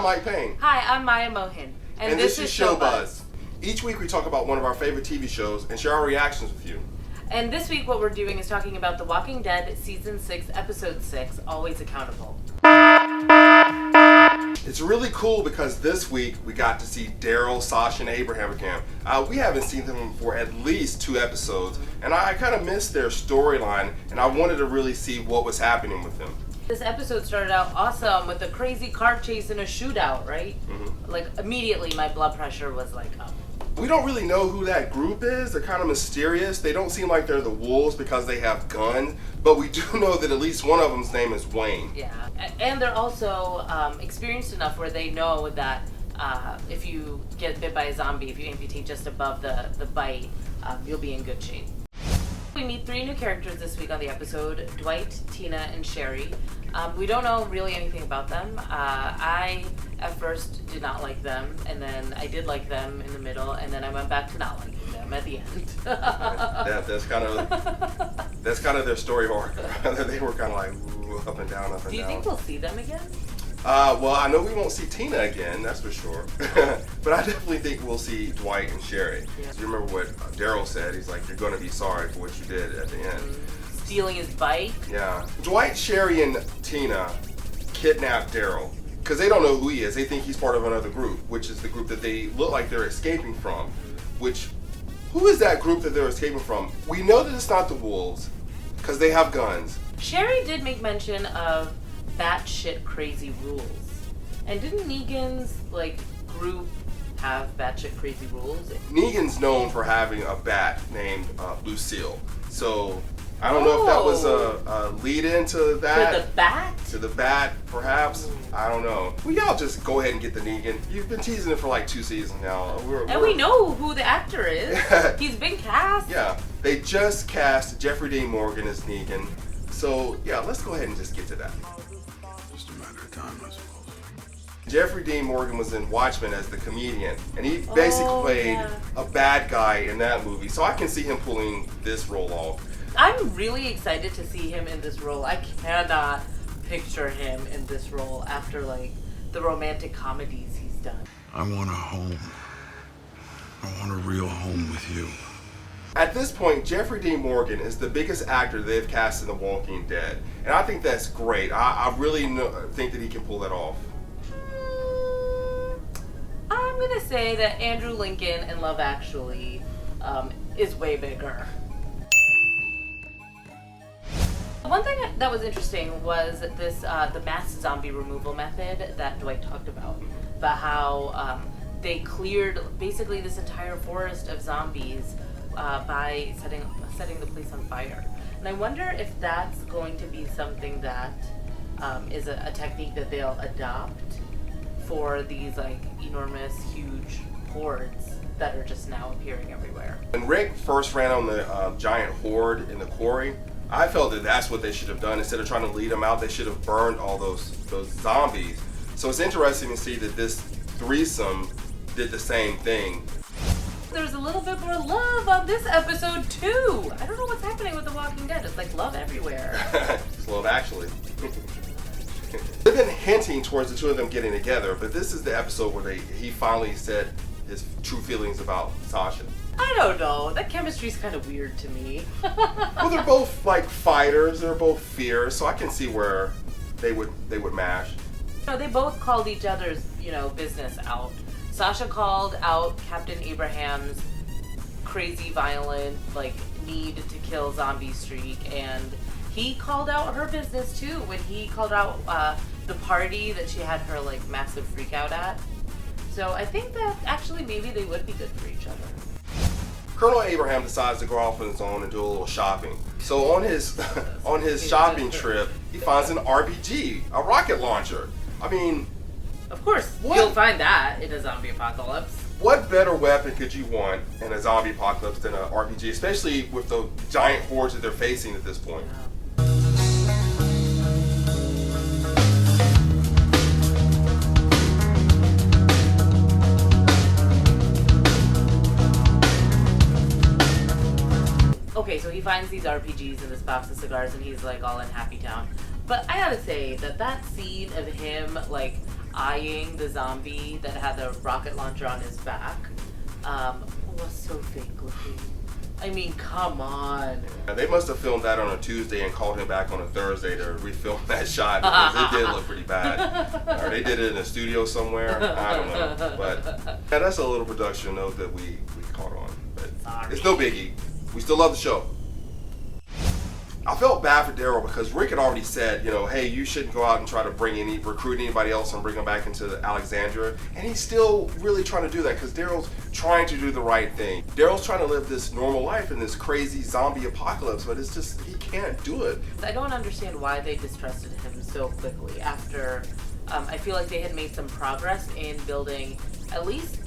I'm Mike Payne. Hi, I'm Maya Mohin. And this is Show Buzz. Each week we talk about one of our favorite TV shows and share our reactions with you. And this week what we're doing is talking about The Walking Dead Season 6, Episode 6, Always Accountable. It's really cool because this week we got to see Darryl, Sasha, and Abraham again. We haven't seen them for at least 2 episodes, and I kind of missed their storyline, and I wanted to really see what was happening with them. This episode started out awesome with a crazy car chase and a shootout, right? Mm-hmm. Like, immediately my blood pressure was like up. We don't really know who that group is. They're kind of mysterious. They don't seem like they're the wolves because they have guns, but we do know that at least one of them's name is Wayne. Yeah, and they're also experienced enough where they know that if you get bit by a zombie, if you amputate just above the bite, you'll be in good shape. We meet 3 new characters this week on the episode: Dwight, Tina, and Sherry. We don't know really anything about them. I, at first, did not like them, and then I did like them in the middle, and then I went back to not liking them at the end. That's kind of their story arc. They were kind of like up and down, up and down. Do you think we'll see them again? Well, I know we won't see Tina again, that's for sure. But I definitely think we'll see Dwight and Sherry. Yeah. You remember what Darryl said? He's like, you're going to be sorry for what you did at the end. Stealing his bike? Yeah. Dwight, Sherry, and Tina kidnapped Darryl because they don't know who he is. They think he's part of another group, which is the group that they look like they're escaping from. Who is that group that they're escaping from? We know that it's not the wolves because they have guns. Sherry did make mention of batshit crazy rules. And didn't Negan's group have batshit crazy rules? Negan's known for having a bat named Lucille. So I don't know if that was a lead into that. To the bat? To the bat, perhaps. I don't know. Well, y'all just go ahead and get the Negan. You've been teasing it for like 2 seasons now. We know who the actor is. He's been cast. Yeah, they just cast Jeffrey Dean Morgan as Negan. So yeah, let's go ahead and just get to that. Just a matter of time, I suppose. Jeffrey Dean Morgan was in Watchmen as the comedian, and he basically played a bad guy in that movie. So I can see him pulling this role off. I'm really excited to see him in this role. I cannot picture him in this role after the romantic comedies he's done. I want a home. I want a real home with you. At this point, Jeffrey Dean Morgan is the biggest actor they've cast in The Walking Dead, and I think that's great. I really think that he can pull that off. I'm gonna say that Andrew Lincoln in Love Actually is way bigger. One thing that was interesting was this the mass zombie removal method that Dwight talked about how they cleared basically this entire forest of zombies by setting the place on fire. And I wonder if that's going to be something that is a technique that they'll adopt for these enormous, huge hordes that are just now appearing everywhere. When Rick first ran on the giant horde in the quarry, I felt that that's what they should have done. Instead of trying to lead them out, they should have burned all those zombies. So it's interesting to see that this threesome did the same thing. There's a little bit more love on this episode too. I don't know what's happening with The Walking Dead. It's like love everywhere. It's Love Actually. They've been hinting towards the 2 of them getting together, but this is the episode where he finally said his true feelings about Sasha. I don't know. That chemistry's kind of weird to me. Well, they're both fighters. They're both fierce, so I can see where they would mash. They both called each other's business out. Sasha called out Captain Abraham's crazy, violent, need to kill zombie streak, and he called out her business too when he called out the party that she had her massive freak out at. So I think that actually maybe they would be good for each other. Colonel Abraham decides to go off on his own and do a little shopping. So on his shopping trip, he finds an RPG, a rocket launcher. I mean, of course, you'll find that in a zombie apocalypse. What better weapon could you want in a zombie apocalypse than an RPG, especially with the giant hordes that they're facing at this point? Yeah. Okay, so he finds these RPGs in this box of cigars and he's all in Happy Town. But I gotta say that scene of him eyeing the zombie that had the rocket launcher on his back was so fake looking. I mean, come on. They must have filmed that on a Tuesday and called him back on a Thursday to refilm that shot because it did look pretty bad. Or they did it in a studio somewhere. I don't know. But yeah, that's a little production note that we caught on. But Sorry. It's no biggie. We still love the show. I felt bad for Darryl because Rick had already said, you know, hey, you shouldn't go out and try to recruit anybody else and bring them back into Alexandria. And he's still really trying to do that because Darryl's trying to do the right thing. Darryl's trying to live this normal life in this crazy zombie apocalypse, but it's just, he can't do it. I don't understand why they distrusted him so quickly after I feel like they had made some progress in building at least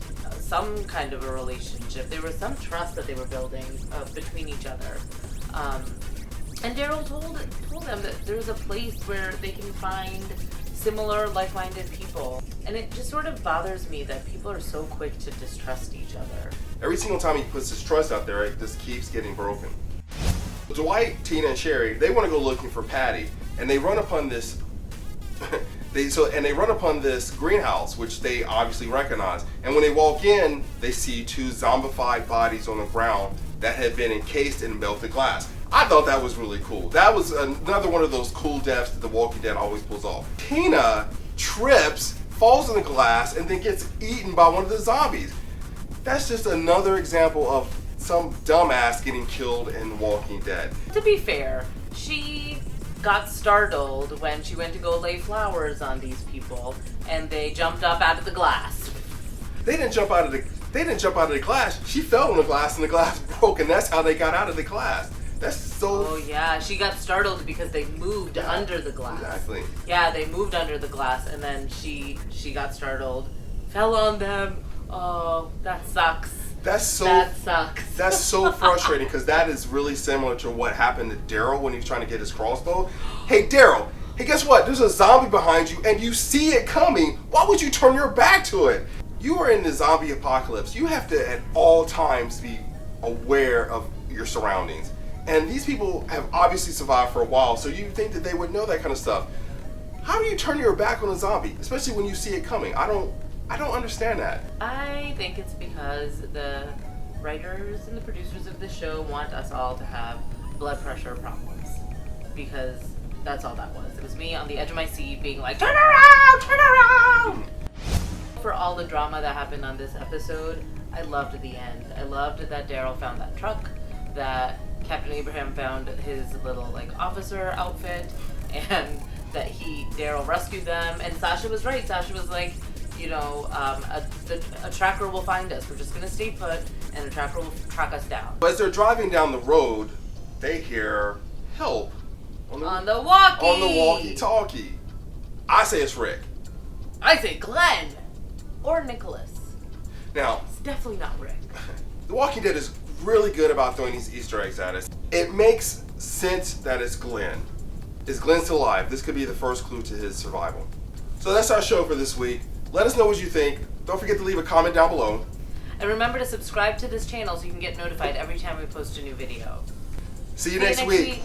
some kind of a relationship. There was some trust that they were building between each other. And Darryl told them that there's a place where they can find similar, like-minded people. And it just sort of bothers me that people are so quick to distrust each other. Every single time he puts his trust out there, it just keeps getting broken. Dwight, Tina, and Sherry, they want to go looking for Patty, and they run upon this. They run upon this greenhouse, which they obviously recognize. And when they walk in, they see two zombified bodies on the ground that had been encased in melted glass. I thought that was really cool. That was another one of those cool deaths that The Walking Dead always pulls off. Tina trips, falls in the glass, and then gets eaten by one of the zombies. That's just another example of some dumbass getting killed in The Walking Dead. To be fair, she got startled when she went to go lay flowers on these people, and they jumped up out of the glass. They didn't jump out of the glass. She fell on the glass, and the glass broke, and that's how they got out of the glass. That's so... Oh yeah, she got startled because they moved under the glass. Exactly. Yeah, they moved under the glass, and then she got startled, fell on them. Oh, that sucks. That sucks. That's so frustrating because that is really similar to what happened to Darryl when he was trying to get his crossbow. Hey, Darryl. Hey, guess what? There's a zombie behind you, and you see it coming. Why would you turn your back to it? You are in the zombie apocalypse. You have to, at all times, be aware of your surroundings. And these people have obviously survived for a while, so you think that they would know that kind of stuff. How do you turn your back on a zombie, especially when you see it coming? I don't understand that. I think it's because the writers and the producers of this show want us all to have blood pressure problems. Because that's all that was. It was me on the edge of my seat being like, turn around, turn around! For all the drama that happened on this episode, I loved the end. I loved that Darryl found that truck, that Captain Abraham found his little officer outfit, and that Darryl rescued them. And Sasha was right. Sasha was like, you know, a tracker will find us. We're just gonna stay put, and a tracker will track us down. As they're driving down the road, they hear help on the walkie-talkie. I say it's Rick. I say Glenn or Nicholas. Now, it's definitely not Rick. The Walking Dead is really good about throwing these Easter eggs at us. It makes sense that it's Glenn. Is Glenn still alive? This could be the first clue to his survival. So that's our show for this week. Let us know what you think. Don't forget to leave a comment down below. And remember to subscribe to this channel so you can get notified every time we post a new video. See you next week.